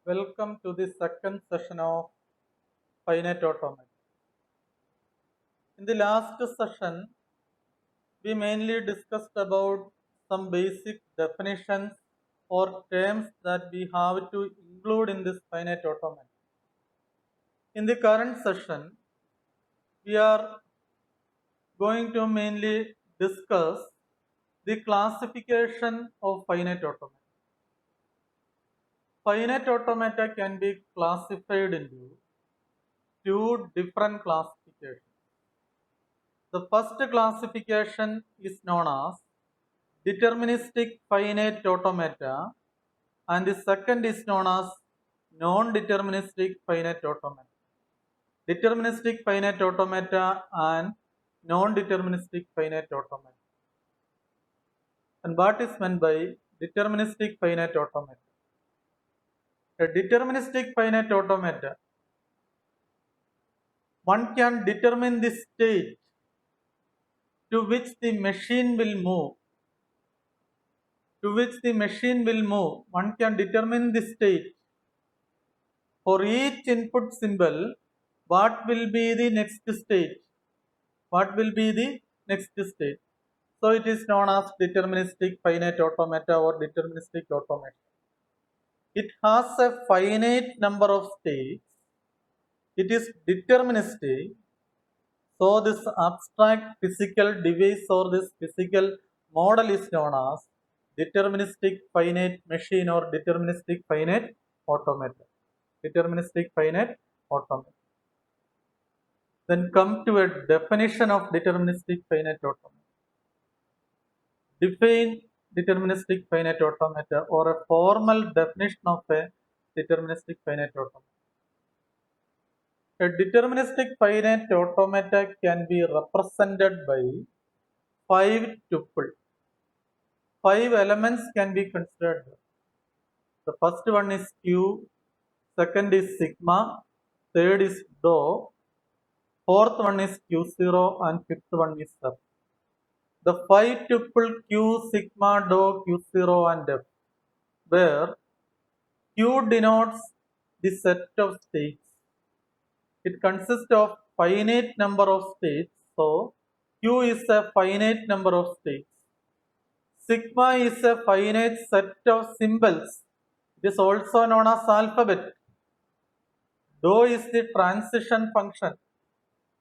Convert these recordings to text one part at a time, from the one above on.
Welcome to the second session of finite automata. In the last session, we mainly discussed about some basic definitions or terms that we have to include in this finite automata. In the current session, we are going to mainly discuss the classification of finite automata. Finite automata can be classified into two different classifications. The first classification is known as deterministic finite automata, and the second is known as non-deterministic finite automata. Deterministic finite automata and non-deterministic finite automata. And what is meant by deterministic finite automata? A deterministic finite automata, one can determine the state to which the machine will move. One can determine the state. For each input symbol, what will be the next state? So it is known as deterministic finite automata or deterministic automata. It has a finite number of states. It is deterministic. So this abstract physical device or this physical model is known as deterministic finite machine or deterministic finite automata. Then come to a definition of deterministic finite automata. Define deterministic finite automata or a formal definition of a deterministic finite automata. A deterministic finite automata can be represented by 5 tuples. 5 elements can be considered. The first one is Q, second is sigma, third is dou, fourth one is Q0, and fifth one is F. The 5 tuple Q, sigma, dou, Q0, and F, where Q denotes the set of states. It consists of finite number of states, so Q is a finite number of states. Sigma is a finite set of symbols. It is also known as alphabet. Dou is the transition function.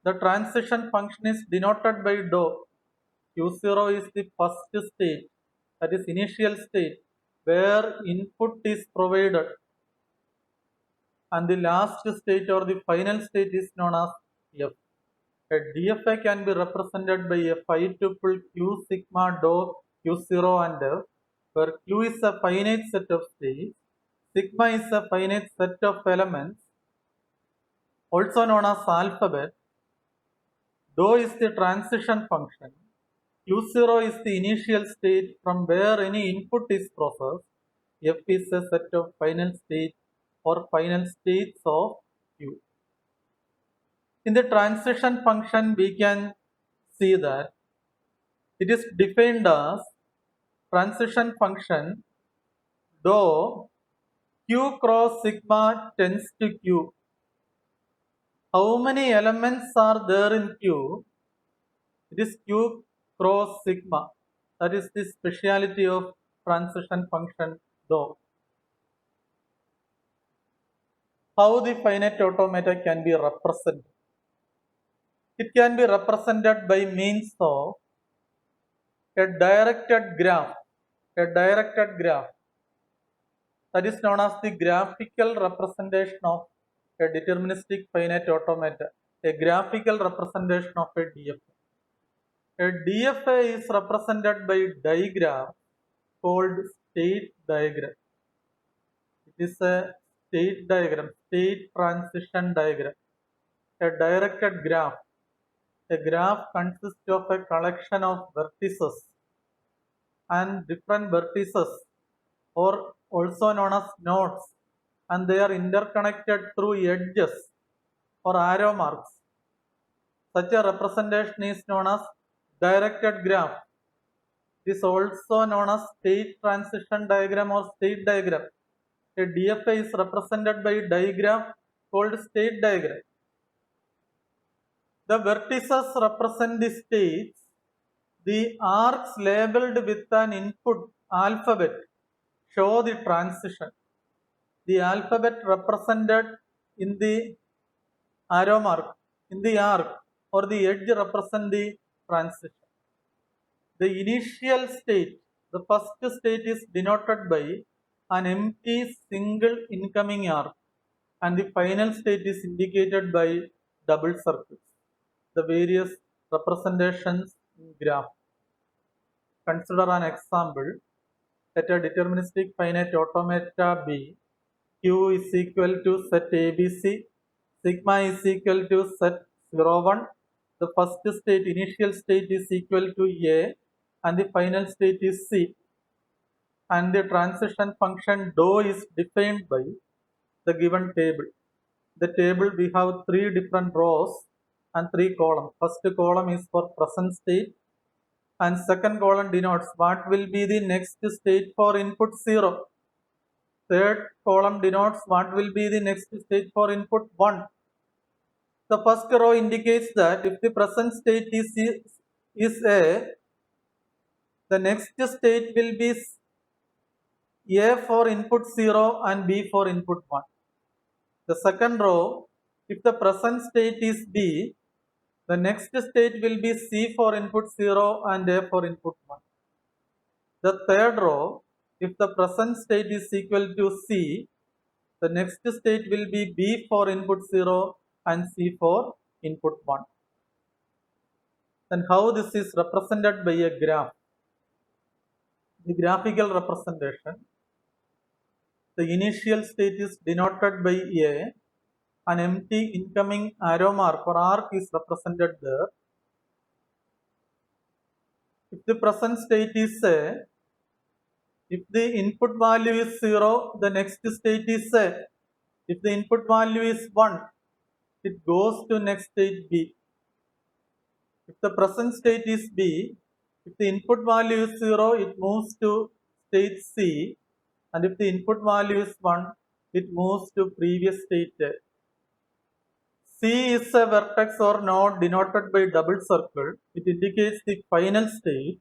The transition function is denoted by dou. Q0 is the first state, that is initial state, where input is provided. And the last state or the final state is known as F. A DFA can be represented by a 5 tuple Q, sigma, dou, Q0, and F, where Q is a finite set of states, sigma is a finite set of elements, also known as alphabet, dou is the transition function, Q0 is the initial state from where any input is processed, F is a set of final states or final states of Q. In the transition function, we can see that it is defined as transition function dou Q cross sigma tends to Q. How many elements are there in Q? It is Q cross sigma. That is the speciality of transition function dou. How the finite automata can be represented? It can be represented by means of a directed graph. That is known as the graphical representation of a deterministic finite automata. A graphical representation of a DFA. A DFA is represented by diagram called state diagram. It is a state diagram, state transition diagram. A directed graph. A graph consists of a collection of vertices and different vertices, or also known as nodes, and they are interconnected through edges or arrow marks. Such a representation is known as directed graph. It is also known as state transition diagram or state diagram. A DFA is represented by a diagram called state diagram. The vertices represent the states. The arcs labeled with an input alphabet show the transition. The alphabet represented in the arrow mark in the arc or the edge represent the transition. The initial state, the first state is denoted by an empty single incoming arc and the final state is indicated by double circles. The various representations in graph. Consider an example. Let a deterministic finite automata be Q is equal to set ABC, sigma is equal to set 0, 1. The first state, initial state is equal to A and the final state is C. And the transition function dou is defined by the given table. The table we have 3 different rows and 3 columns. First column is for present state and second column denotes what will be the next state for input 0. Third column denotes what will be the next state for input 1. The first row indicates that if the present state is A, the next state will be A for input 0 and B for input 1. The second row, if the present state is B, the next state will be C for input 0 and A for input 1. The third row, if the present state is equal to C, the next state will be B for input 0 and C for input 1. Then how this is represented by a graph? The graphical representation, the initial state is denoted by A, an empty incoming arrow mark or arc is represented there. If the present state is A, if the input value is 0, the next state is A. If the input value is 1, it goes to next state B. If the present state is B, if the input value is 0, it moves to state C, and if the input value is 1, it moves to previous state A. C is a vertex or node denoted by double circle. It indicates the final state.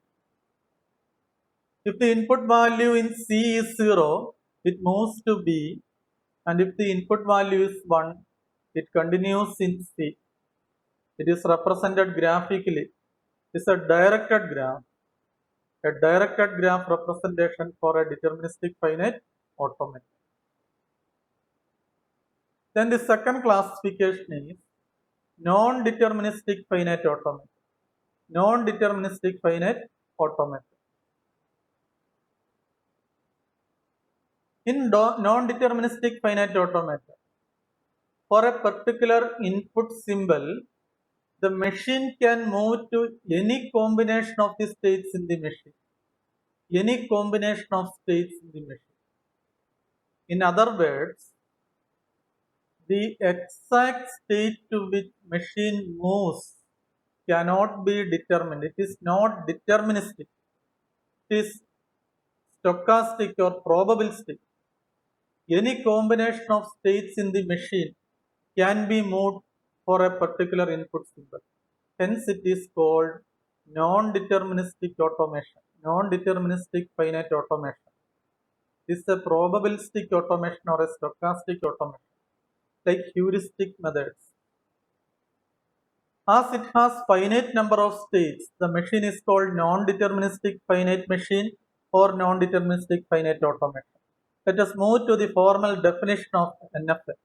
If the input value in C is 0, it moves to B, and if the input value is 1, it continues in C. It is represented graphically. It is a directed graph representation for a deterministic finite automata. Then the second classification is non-deterministic finite automata. Non-deterministic finite automata. In non-deterministic finite automata, for a particular input symbol, the machine can move to any combination of the states in the machine. Any combination of states in the machine. In other words, the exact state to which machine moves cannot be determined. It is not deterministic. It is stochastic or probabilistic. Any combination of states in the machine can be moved for a particular input symbol. Hence, it is called non-deterministic automation, non-deterministic finite automation. This is a probabilistic automation or a stochastic automation, like heuristic methods. As it has finite number of states, the machine is called non-deterministic finite machine or non-deterministic finite automation. Let us move to the formal definition of NFA.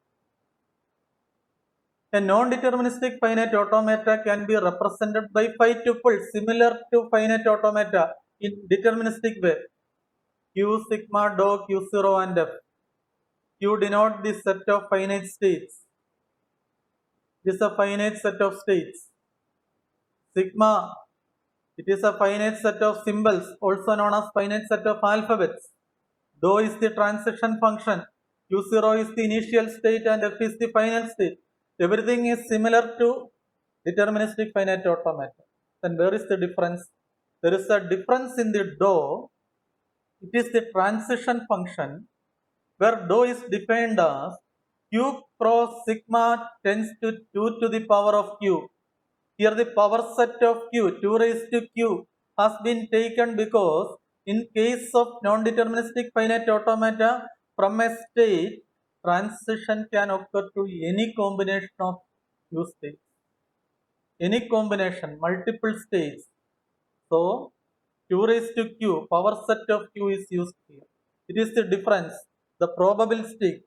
A non-deterministic finite automata can be represented by 5 tuples similar to finite automata in deterministic way. Q, sigma, dou, Q0 and F. Q denote the set of finite states. This is a finite set of states. Sigma, it is a finite set of symbols, also known as finite set of alphabets. Dou is the transition function. Q0 is the initial state and F is the final state. Everything is similar to deterministic finite automata. Then where is the difference? There is a difference in the dou. It is the transition function. where dou is defined as q cross sigma tends to 2 to the power of q. Here the power set of q, 2 raised to q, has been taken because in case of non-deterministic finite automata, from a state, transition can occur to any combination of q states. Any combination, multiple states. So, q raised to q, power set of q is used here. It is the difference. The probabilistic,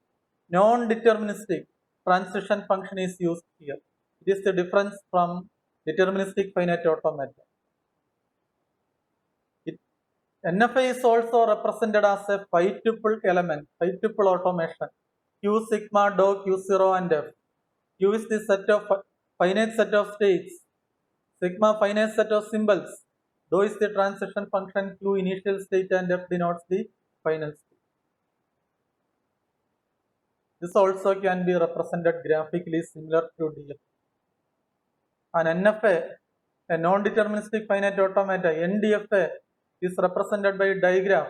non-deterministic transition function is used here. It is the difference from deterministic finite automata. NFI is also represented as a 5-tuple element, 5-tuple automation. Q sigma dou Q0 and F. Q is the set of finite set of states. Sigma finite set of symbols. Dou is the transition function. Q initial state and F denotes the final state. This also can be represented graphically similar to DF. An NFA, a non-deterministic finite automata, NDFA, is represented by a diagram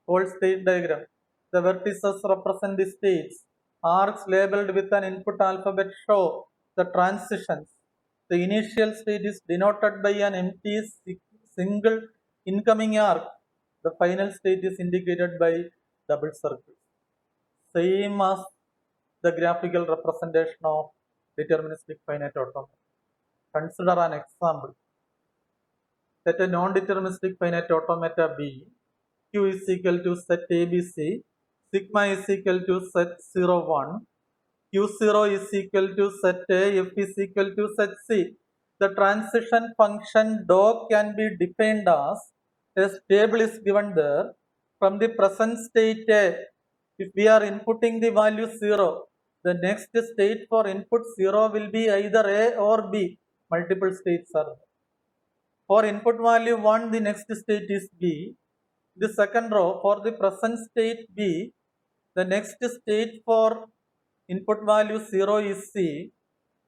called state diagram. The vertices represent the states. Arcs labeled with an input alphabet show the transitions. The initial state is denoted by an empty single incoming arc. The final state is indicated by double circles. Same as the graphical representation of deterministic finite automata. Consider an example. Set a non-deterministic finite automata B, Q is equal to set ABC, sigma is equal to set 0, 1, Q0 is equal to set A, F is equal to set C. The transition function dou can be defined as a table is given there from the present state A. If we are inputting the value 0, the next state for input 0 will be either A or B. Multiple states are there. For input value 1, the next state is B. The second row, for the present state B, the next state for input value 0 is C,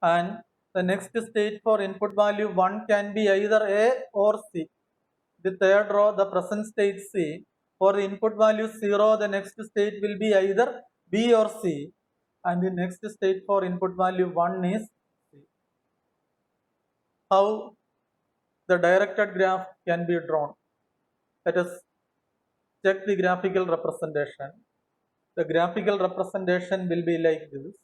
and the next state for input value 1 can be either A or C. The third row, the present state C, for the input value 0, the next state will be either B or C, and the next state for input value 1 is C. How the directed graph can be drawn? Let us check the graphical representation. The graphical representation will be like this.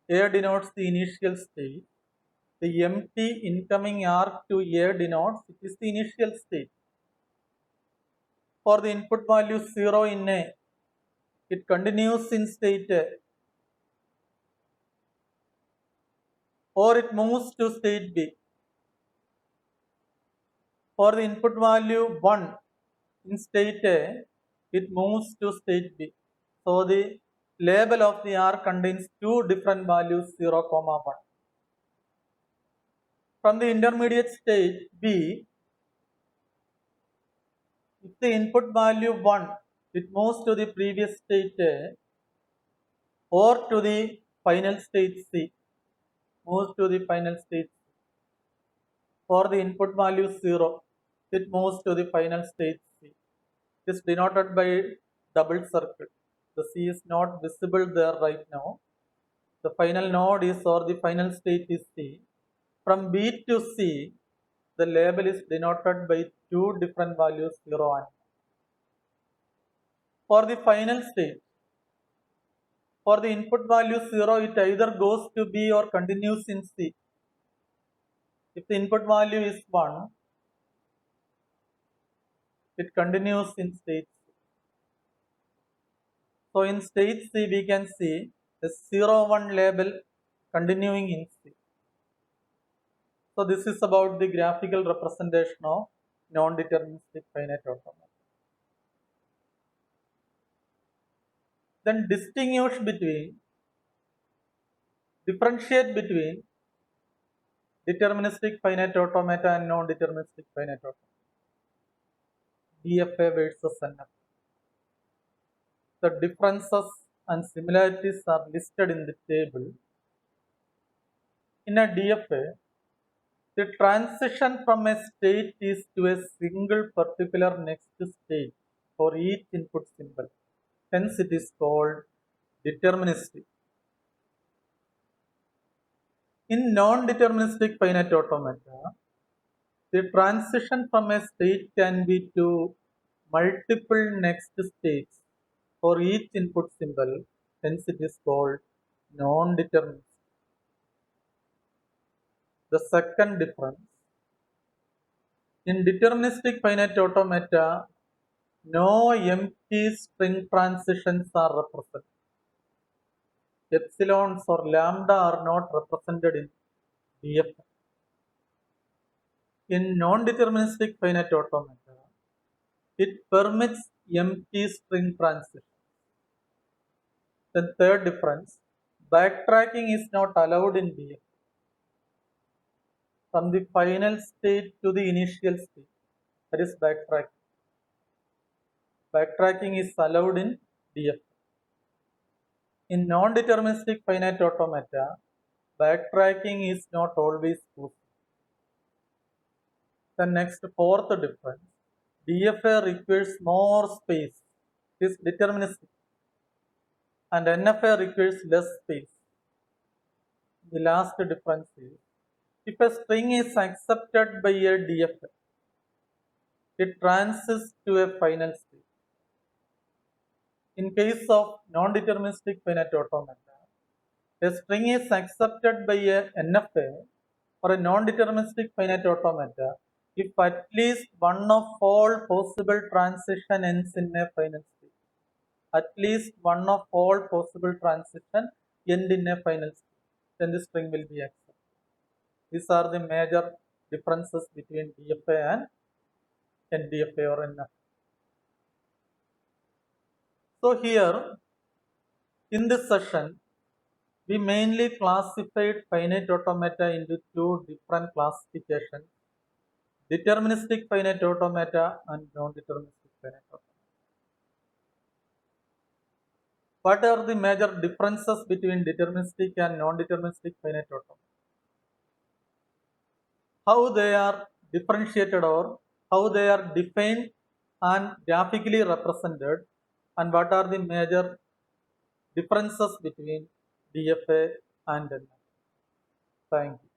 A denotes the initial state. The empty incoming arc to A denotes it is the initial state. For the input value 0 in A, it continues in state A, or it moves to state B. For the input value 1 in state A, it moves to state B. So the label of the arc contains two different values 0, 1. From the intermediate state B, if the input value 1, it moves to the previous state A or to the final state C, moves to the final state C. For the input value 0, it moves to the final state C. It is denoted by double circle. The C is not visible there right now. The final node is or the final state is C. From B to C, the label is denoted by two different values 0 and 1. For the final state, for the input value 0, it either goes to B or continues in C. If the input value is 1, it continues in state C. So in state C, we can see the 0, 1 label continuing in C. So this is about the graphical representation of non-deterministic finite automata. Then differentiate between deterministic finite automata and non-deterministic finite automata. DFA versus NFA. The differences and similarities are listed in the table. In a DFA, the transition from a state is to a single particular next state for each input symbol. Hence it is called deterministic. In non-deterministic finite automata, the transition from a state can be to multiple next states for each input symbol. Hence it is called non-deterministic. The second difference, in deterministic finite automata, no empty string transitions are represented. Epsilons or lambda are not represented in DFA. In non-deterministic finite automata, it permits empty string transition. The third difference, backtracking is not allowed in DFA. From the final state to the initial state, that is backtracking. Backtracking is allowed in DFA. In non-deterministic finite automata, backtracking is not always possible. The next fourth difference, DFA requires more space, it is deterministic, and NFA requires less space. The last difference is, if a string is accepted by a DFA, it transits to a final state. In case of non-deterministic finite automata, a string is accepted by a NFA or a non-deterministic finite automata if at least one of all possible transition ends in a final state. At least one of all possible transition end in a final state, then the string will be accepted. These are the major differences between DFA and NDFA or NFA. So here, in this session, we mainly classified finite automata into two different classifications, deterministic finite automata and non-deterministic finite automata. What are the major differences between deterministic and non-deterministic finite automata? How they are differentiated or how they are defined and graphically represented, and what are the major differences between DFA and NFA. Thank you.